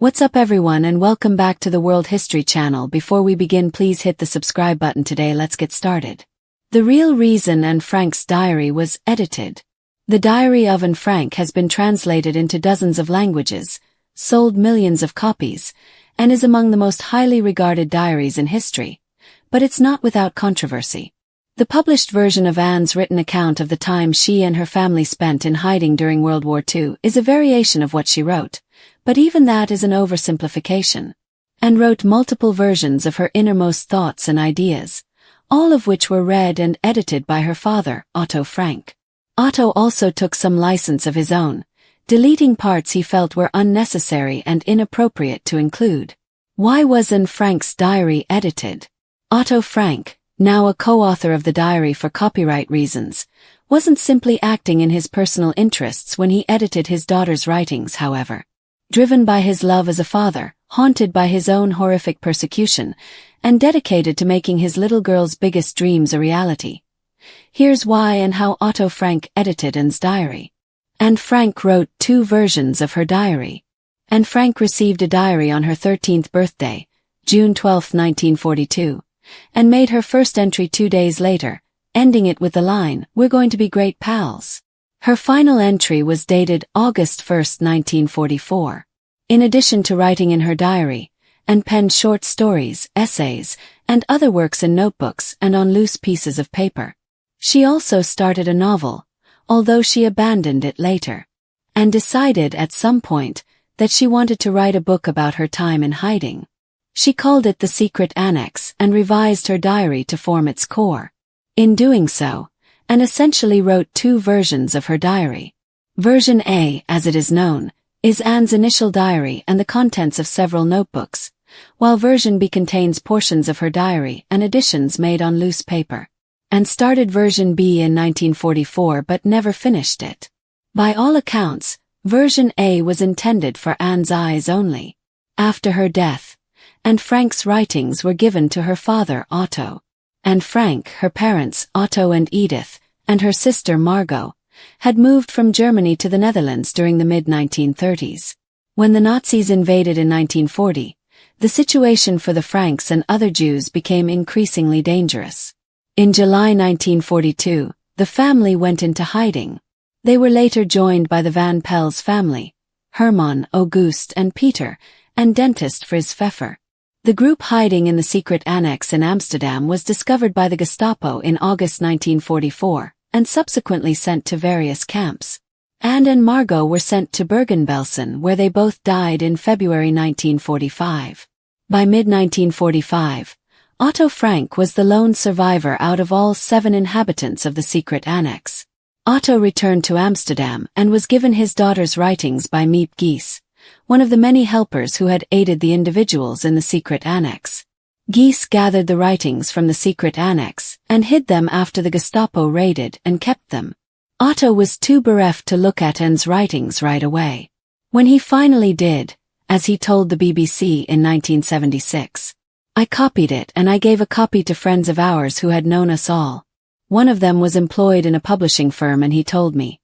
What's up everyone and welcome back to the World History Channel. Before we begin, please hit the subscribe button today. Let's get started. The Real Reason Anne Frank's diary was edited. The Diary of Anne Frank has been translated into dozens of languages, sold millions of copies, and is among the most highly regarded diaries in history. But it's not without controversy. The published version of Anne's written account of the time she and her family spent in hiding during World War II is a variation of what she wrote. But even that is an oversimplification. Anne wrote multiple versions of her innermost thoughts and ideas, all of which were read and edited by her father, Otto Frank. Otto also took some license of his own, deleting parts he felt were unnecessary and inappropriate to include. Why was Anne Frank's diary edited? Otto Frank, now a co-author of the diary for copyright reasons, wasn't simply acting in his personal interests when he edited his daughter's writings, however. Driven by his love as a father, haunted by his own horrific persecution, and dedicated to making his little girl's biggest dreams a reality. Here's why and how Otto Frank edited Anne's diary. Anne Frank wrote two versions of her diary. Anne Frank received a diary on her 13th birthday, June 12, 1942, and made her first entry 2 days later, ending it with the line, "We're going to be great pals." Her final entry was dated August 1, 1944. In addition to writing in her diary, Anne penned short stories, essays, and other works in notebooks and on loose pieces of paper. She also started a novel, although she abandoned it later, and decided at some point that she wanted to write a book about her time in hiding. She called it The Secret Annex and revised her diary to form its core. In doing so, Anne essentially wrote two versions of her diary. Version A, as it is known, is Anne's initial diary and the contents of several notebooks, while version B contains portions of her diary and additions made on loose paper. Anne started version B in 1944 but never finished it. By all accounts, version A was intended for Anne's eyes only. After her death, Anne Frank's writings were given to her father Otto. Anne Frank, her parents, Otto and Edith, and her sister Margot, had moved from Germany to the Netherlands during the mid-1930s. When the Nazis invaded in 1940, the situation for the Franks and other Jews became increasingly dangerous. In July 1942, the family went into hiding. They were later joined by the Van Pels family, Herman, August and Peter, and dentist Fritz Pfeffer. The group hiding in the secret annex in Amsterdam was discovered by the Gestapo in August 1944, and subsequently sent to various camps. Anne and Margot were sent to Bergen-Belsen, where they both died in February 1945. By mid-1945, Otto Frank was the lone survivor out of all 7 inhabitants of the secret annex. Otto returned to Amsterdam and was given his daughter's writings by Miep Gies, one of the many helpers who had aided the individuals in the secret annex. Gies gathered the writings from the secret annex and hid them after the Gestapo raided and kept them. Otto was too bereft to look at Anne's writings right away. When he finally did, as he told the BBC in 1976, "I copied it and I gave a copy to friends of ours who had known us all. One of them was employed in a publishing firm and he told me,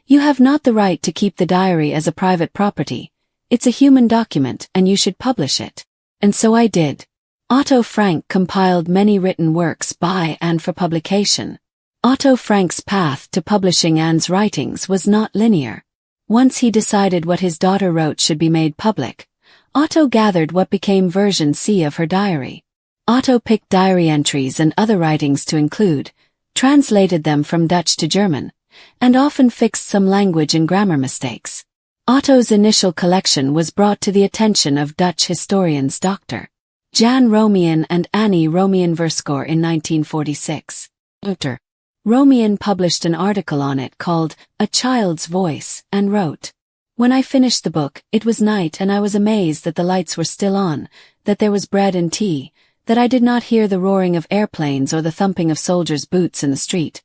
'You have not the right to keep the diary as a private property. It's a human document and you should publish it.' And so I did." Otto Frank compiled many written works by and for publication. Otto Frank's path to publishing Anne's writings was not linear. Once he decided what his daughter wrote should be made public, Otto gathered what became version C of her diary. Otto picked diary entries and other writings to include, translated them from Dutch to German, and often fixed some language and grammar mistakes. Otto's initial collection was brought to the attention of Dutch historians Dr. Jan Romein and Annie Romein-Verskoor in 1946. Dr. Romein published an article on it called A Child's Voice and wrote, "When I finished the book, it was night and I was amazed that the lights were still on, that there was bread and tea, that I did not hear the roaring of airplanes or the thumping of soldiers' boots in the street.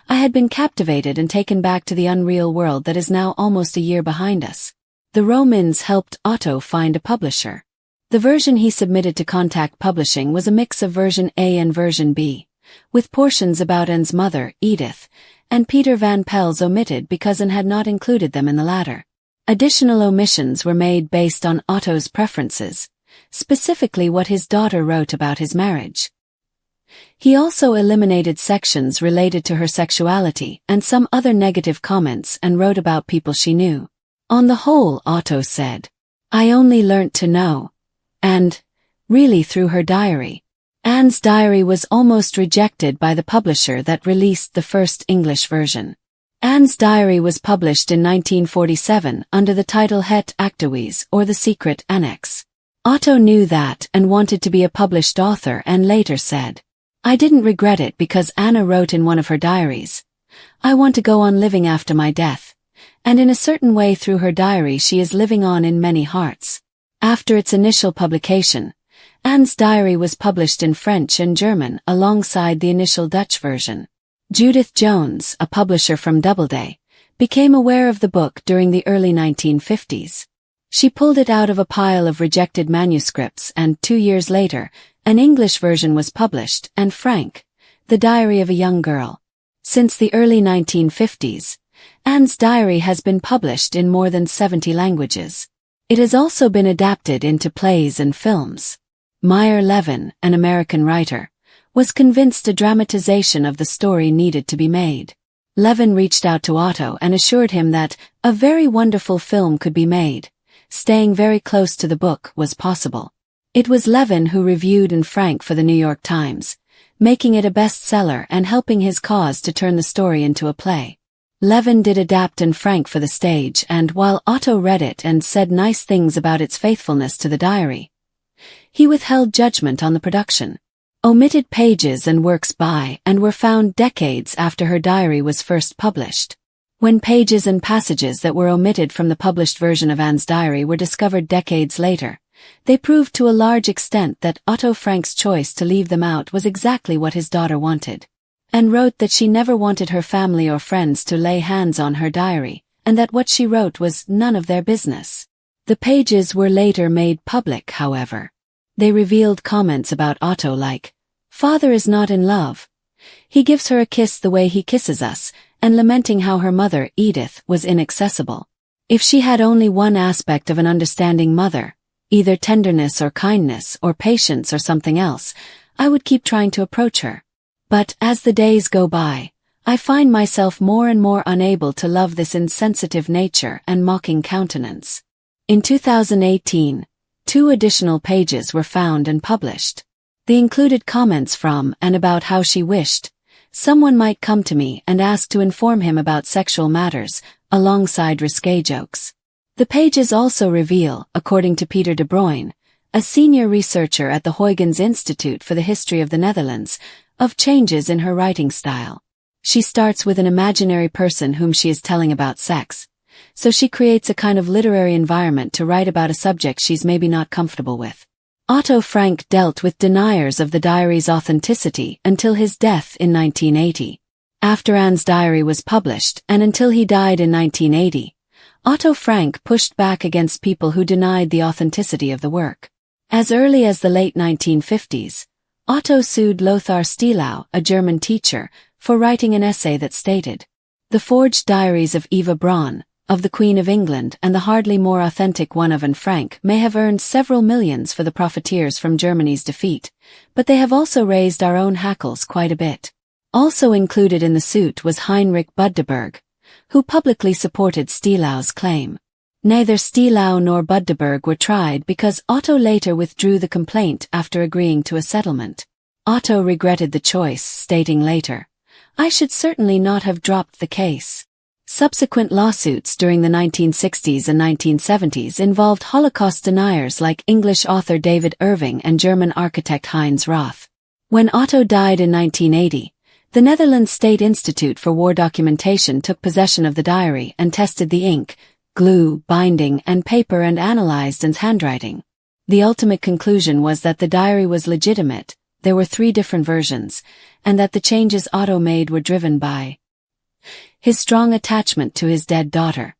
I had been captivated and taken back to the unreal world that is now almost a year behind us." The Romeins helped Otto find a publisher. The version he submitted to Contact Publishing was a mix of version A and version B, with portions about Anne's mother, Edith, and Peter Van Pels omitted because Anne had not included them in the latter. Additional omissions were made based on Otto's preferences, specifically what his daughter wrote about his marriage. He also eliminated sections related to her sexuality and some other negative comments and wrote about people she knew. On the whole, Otto said, "I only learnt to know, and, really through her diary." Anne's diary was almost rejected by the publisher that released the first English version. Anne's diary was published in 1947 under the title Het Actuees, or The Secret Annex. Otto knew that and wanted to be a published author and later said, "I didn't regret it because Anna wrote in one of her diaries, 'I want to go on living after my death,' and in a certain way through her diary she is living on in many hearts." After its initial publication, Anne's diary was published in French and German alongside the initial Dutch version. Judith Jones, a publisher from Doubleday, became aware of the book during the early 1950s. She pulled it out of a pile of rejected manuscripts and 2 years later, an English version was published, and Frank, The Diary of a Young Girl. Since the early 1950s, Anne's diary has been published in more than 70 languages. It has also been adapted into plays and films. Meyer Levin, an American writer, was convinced a dramatization of the story needed to be made. Levin reached out to Otto and assured him that a very wonderful film could be made. Staying very close to the book was possible. It was Levin who reviewed and Frank for the New York Times, making it a bestseller and helping his cause to turn the story into a play. Levin did adapt and Frank for the stage, and while Otto read it and said nice things about its faithfulness to the diary, he withheld judgment on the production. Omitted pages and works by and were found decades after her diary was first published. When pages and passages that were omitted from the published version of Anne's diary were discovered decades later, they proved to a large extent that Otto Frank's choice to leave them out was exactly what his daughter wanted, and wrote that she never wanted her family or friends to lay hands on her diary, and that what she wrote was none of their business. The pages were later made public, however. They revealed comments about Otto like, "Father is not in love. He gives her a kiss the way he kisses us," and lamenting how her mother, Edith, was inaccessible. "If she had only one aspect of an understanding mother, either tenderness or kindness or patience or something else, I would keep trying to approach her. But as the days go by, I find myself more and more unable to love this insensitive nature and mocking countenance." In 2018, 2 additional pages were found and published. They included comments from and about how she wished someone might come to me and ask to inform him about sexual matters, alongside risque jokes. The pages also reveal, according to Peter de Bruyne, a senior researcher at the Huygens Institute for the History of the Netherlands, of changes in her writing style. She starts with an imaginary person whom she is telling about sex, so she creates a kind of literary environment to write about a subject she's maybe not comfortable with. Otto Frank dealt with deniers of the diary's authenticity until his death in 1980. After Anne's diary was published and until he died in 1980, Otto Frank pushed back against people who denied the authenticity of the work. As early as the late 1950s, Otto sued Lothar Stielau, a German teacher, for writing an essay that stated, "The forged diaries of Eva Braun, of the Queen of England and the hardly more authentic one of Anne Frank may have earned several millions for the profiteers from Germany's defeat, but they have also raised our own hackles quite a bit." Also included in the suit was Heinrich Buddeberg, who publicly supported Stielau's claim. Neither Stielau nor Buddeberg were tried because Otto later withdrew the complaint after agreeing to a settlement. Otto regretted the choice, stating later, "I should certainly not have dropped the case." Subsequent lawsuits during the 1960s and 1970s involved Holocaust deniers like English author David Irving and German architect Heinz Roth. When Otto died in 1980, the Netherlands State Institute for War Documentation took possession of the diary and tested the ink, glue, binding, and paper and analyzed Anne's handwriting. The ultimate conclusion was that the diary was legitimate, there were 3 different versions, and that the changes Otto made were driven by his strong attachment to his dead daughter,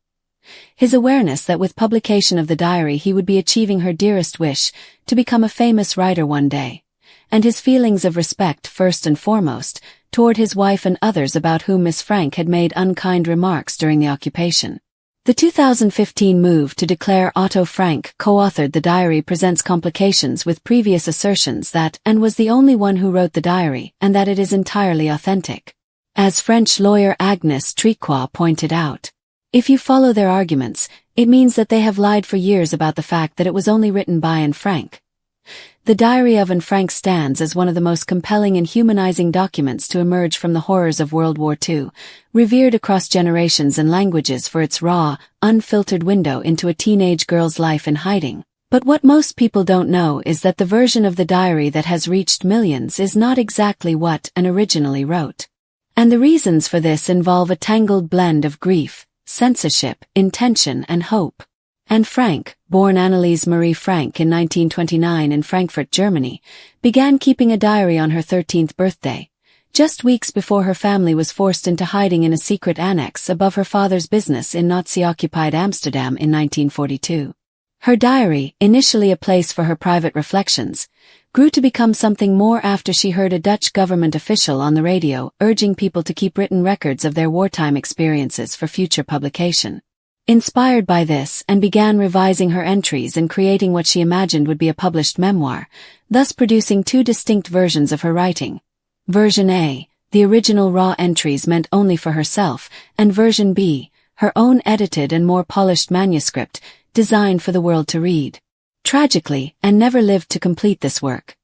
his awareness that with publication of the diary he would be achieving her dearest wish, to become a famous writer one day, and his feelings of respect first and foremost, toward his wife and others about whom Miss Frank had made unkind remarks during the occupation. The 2015 move to declare Otto Frank co-authored the diary presents complications with previous assertions that Anne was the only one who wrote the diary and that it is entirely authentic. As French lawyer Agnes Tricois pointed out, if you follow their arguments, it means that they have lied for years about the fact that it was only written by Anne Frank. The Diary of Anne Frank stands as one of the most compelling and humanizing documents to emerge from the horrors of World War II, revered across generations and languages for its raw, unfiltered window into a teenage girl's life in hiding. But what most people don't know is that the version of the diary that has reached millions is not exactly what Anne originally wrote. And the reasons for this involve a tangled blend of grief, censorship, intention, and hope. Anne Frank, born Anneliese Marie Frank in 1929 in Frankfurt, Germany, began keeping a diary on her 13th birthday, just weeks before her family was forced into hiding in a secret annex above her father's business in Nazi-occupied Amsterdam in 1942. Her diary, initially a place for her private reflections, grew to become something more after she heard a Dutch government official on the radio urging people to keep written records of their wartime experiences for future publication. Inspired by this, Anne began revising her entries and creating what she imagined would be a published memoir, thus producing two distinct versions of her writing. Version A, the original raw entries meant only for herself, and Version B, her own edited and more polished manuscript, designed for the world to read. Tragically, Anne never lived to complete this work.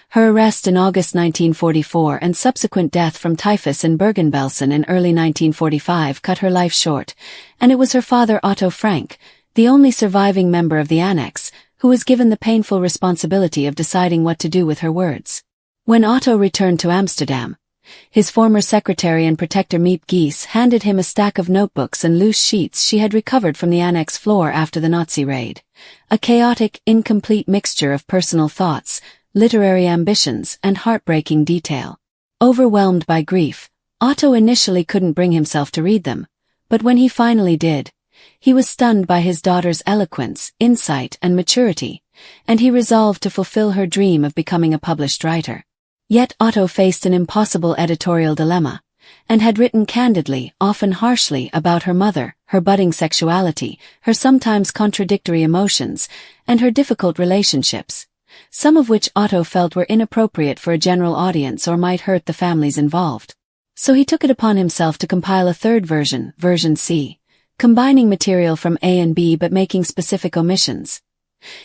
Her arrest in August 1944 and subsequent death from typhus in Bergen-Belsen in early 1945 cut her life short, and it was her father Otto Frank, the only surviving member of the annex, who was given the painful responsibility of deciding what to do with her words. When Otto returned to Amsterdam, his former secretary and protector Miep Gies handed him a stack of notebooks and loose sheets she had recovered from the annex floor after the Nazi raid. A chaotic, incomplete mixture of personal thoughts, literary ambitions, and heartbreaking detail. Overwhelmed by grief, Otto initially couldn't bring himself to read them, but when he finally did, he was stunned by his daughter's eloquence, insight, and maturity, and he resolved to fulfill her dream of becoming a published writer. Yet Otto faced an impossible editorial dilemma, and had written candidly, often harshly, about her mother, her budding sexuality, her sometimes contradictory emotions, and her difficult relationships, some of which Otto felt were inappropriate for a general audience or might hurt the families involved. So he took it upon himself to compile a third version, Version C, combining material from A and B but making specific omissions.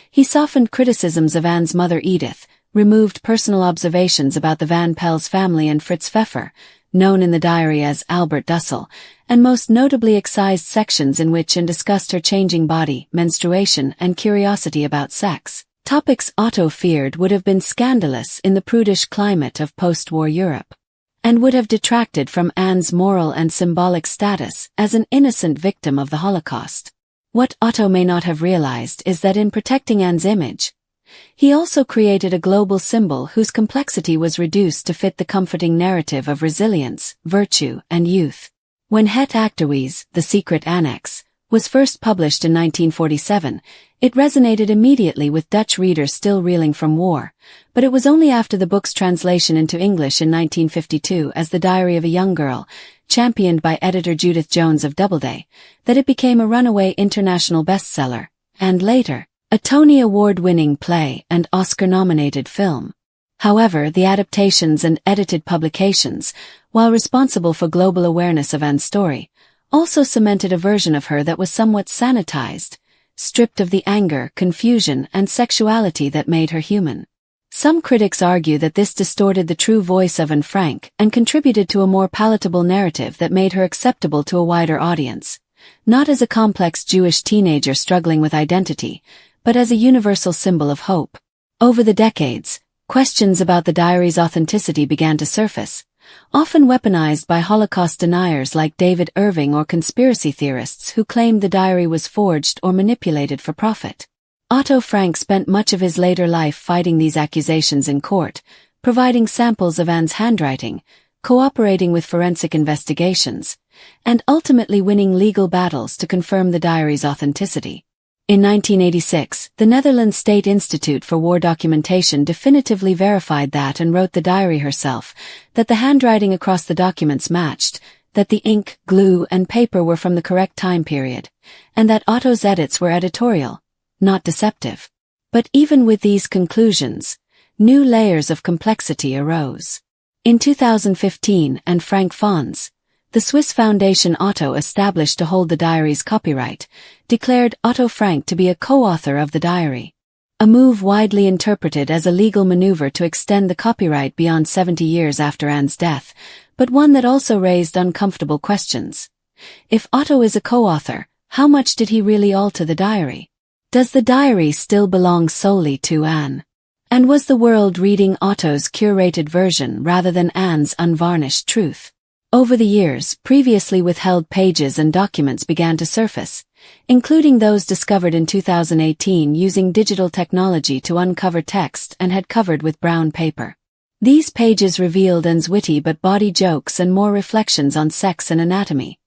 He softened criticisms of Anne's mother Edith, removed personal observations about the Van Pels family and Fritz Pfeffer, known in the diary as Albert Dussel, and most notably excised sections in which Anne discussed her changing body, menstruation, and curiosity about sex. Topics Otto feared would have been scandalous in the prudish climate of post-war Europe, and would have detracted from Anne's moral and symbolic status as an innocent victim of the Holocaust. What Otto may not have realized is that in protecting Anne's image, he also created a global symbol whose complexity was reduced to fit the comforting narrative of resilience, virtue, and youth. When Het Achterhuis, The Secret Annex, was first published in 1947, it resonated immediately with Dutch readers still reeling from war, but it was only after the book's translation into English in 1952 as The Diary of a Young Girl, championed by editor Judith Jones of Doubleday, that it became a runaway international bestseller, and later, a Tony Award-winning play and Oscar-nominated film. However, the adaptations and edited publications, while responsible for global awareness of Anne's story, also cemented a version of her that was somewhat sanitized, stripped of the anger, confusion, and sexuality that made her human. Some critics argue that this distorted the true voice of Anne Frank and contributed to a more palatable narrative that made her acceptable to a wider audience, not as a complex Jewish teenager struggling with identity, but as a universal symbol of hope. Over the decades, questions about the diary's authenticity began to surface, often weaponized by Holocaust deniers like David Irving or conspiracy theorists who claimed the diary was forged or manipulated for profit. Otto Frank spent much of his later life fighting these accusations in court, providing samples of Anne's handwriting, cooperating with forensic investigations, and ultimately winning legal battles to confirm the diary's authenticity. In 1986, the Netherlands State Institute for War Documentation definitively verified that and wrote the diary herself, that the handwriting across the documents matched, that the ink, glue, and paper were from the correct time period, and that Otto's edits were editorial, not deceptive. But even with these conclusions, new layers of complexity arose. In 2015, Anne Frank Fons, the Swiss foundation Otto established to hold the diary's copyright, declared Otto Frank to be a co-author of the diary. A move widely interpreted as a legal maneuver to extend the copyright beyond 70 years after Anne's death, but one that also raised uncomfortable questions. If Otto is a co-author, how much did he really alter the diary? Does the diary still belong solely to Anne? And was the world reading Otto's curated version rather than Anne's unvarnished truth? Over the years, previously withheld pages and documents began to surface, including those discovered in 2018 using digital technology to uncover text and had covered with brown paper. These pages revealed Anne's witty but bawdy jokes and more reflections on sex and anatomy,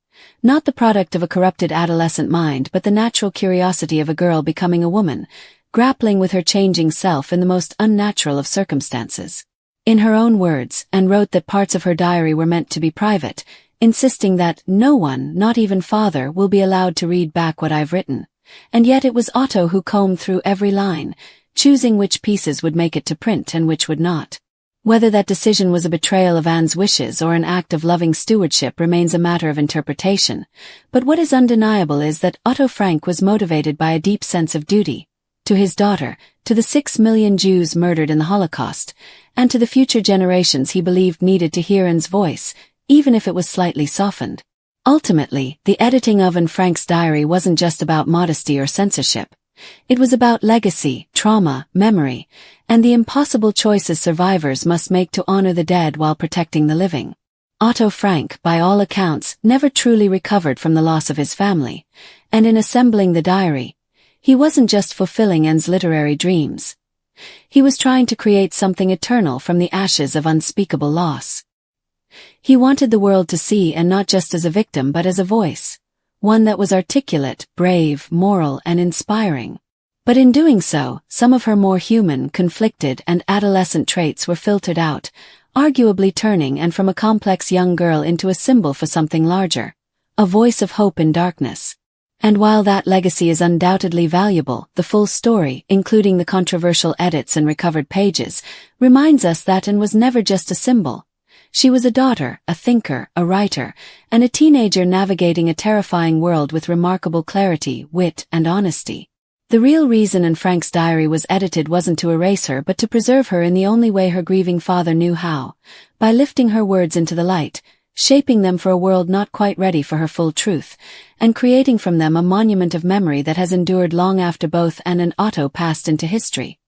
not the product of a corrupted adolescent mind but the natural curiosity of a girl becoming a woman, grappling with her changing self in the most unnatural of circumstances. In her own words, Anne wrote that parts of her diary were meant to be private, insisting that no one, not even father, will be allowed to read back what I've written. And yet it was Otto who combed through every line, choosing which pieces would make it to print and which would not. Whether that decision was a betrayal of Anne's wishes or an act of loving stewardship remains a matter of interpretation, but what is undeniable is that Otto Frank was motivated by a deep sense of duty, to his daughter, to the 6 million Jews murdered in the Holocaust, and to the future generations he believed needed to hear Anne's voice, even if it was slightly softened. Ultimately, the editing of Anne Frank's diary wasn't just about modesty or censorship. It was about legacy, trauma, memory, and the impossible choices survivors must make to honor the dead while protecting the living. Otto Frank, by all accounts, never truly recovered from the loss of his family, and in assembling the diary, he wasn't just fulfilling Anne's literary dreams. He was trying to create something eternal from the ashes of unspeakable loss. He wanted the world to see Anne not just as a victim but as a voice, one that was articulate, brave, moral, and inspiring. But in doing so, some of her more human, conflicted, and adolescent traits were filtered out, arguably turning Anne from a complex young girl into a symbol for something larger, a voice of hope in darkness. And while that legacy is undoubtedly valuable, the full story, including the controversial edits and recovered pages, reminds us that Anne was never just a symbol. She was a daughter, a thinker, a writer, and a teenager navigating a terrifying world with remarkable clarity, wit, and honesty. The real reason Anne Frank's diary was edited wasn't to erase her but to preserve her in the only way her grieving father knew how, by lifting her words into the light, shaping them for a world not quite ready for her full truth, and creating from them a monument of memory that has endured long after both Anne and Otto passed into history.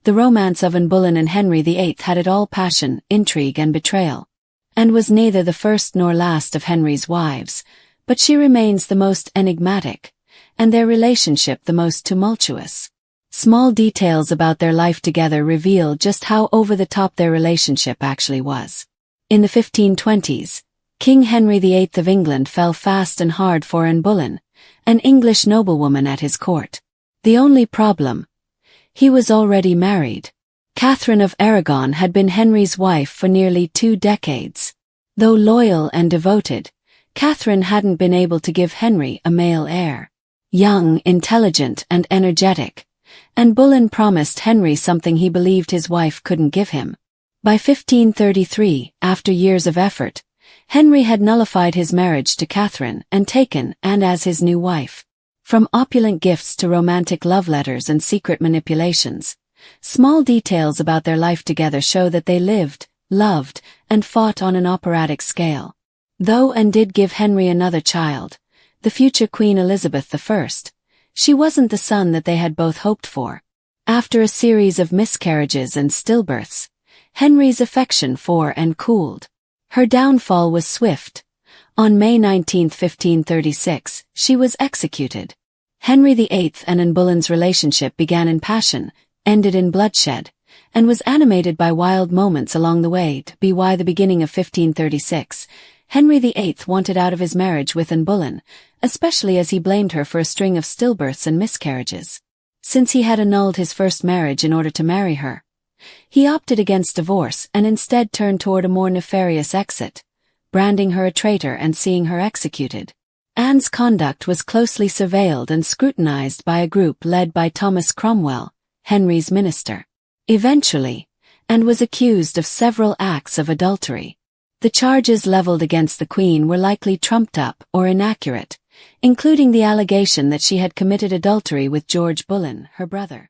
The romance of Anne Boleyn and Henry VIII had it all: passion, intrigue, and betrayal. Anne was neither the first nor last of Henry's wives, but she remains the most enigmatic, and their relationship the most tumultuous. Small details about their life together reveal just how over-the-top their relationship actually was. In the 1520s, King Henry VIII of England fell fast and hard for Anne Boleyn, an English noblewoman at his court. The only problem: he was already married. Catherine of Aragon had been Henry's wife for nearly 2 decades. Though loyal and devoted, Catherine hadn't been able to give Henry a male heir. Young, intelligent, and energetic, Anne Boleyn promised Henry something he believed his wife couldn't give him. By 1533, after years of effort, Henry had nullified his marriage to Catherine and taken Anne as his new wife. From opulent gifts to romantic love letters and secret manipulations, small details about their life together show that they lived, loved, and fought on an operatic scale. Though Anne did give Henry another child, the future Queen Elizabeth I, she wasn't the son that they had both hoped for. After a series of miscarriages and stillbirths, Henry's affection for Anne cooled. Her downfall was swift. On May 19, 1536, she was executed. Henry VIII and Anne Boleyn's relationship began in passion, ended in bloodshed, and was animated by wild moments along the way. By the beginning of 1536, Henry VIII wanted out of his marriage with Anne Boleyn, especially as he blamed her for a string of stillbirths and miscarriages. Since he had annulled his first marriage in order to marry her, he opted against divorce and instead turned toward a more nefarious exit, branding her a traitor and seeing her executed. Anne's conduct was closely surveilled and scrutinized by a group led by Thomas Cromwell, Henry's minister. Eventually, Anne was accused of several acts of adultery. The charges leveled against the Queen were likely trumped up or inaccurate, including the allegation that she had committed adultery with George Bullen, her brother.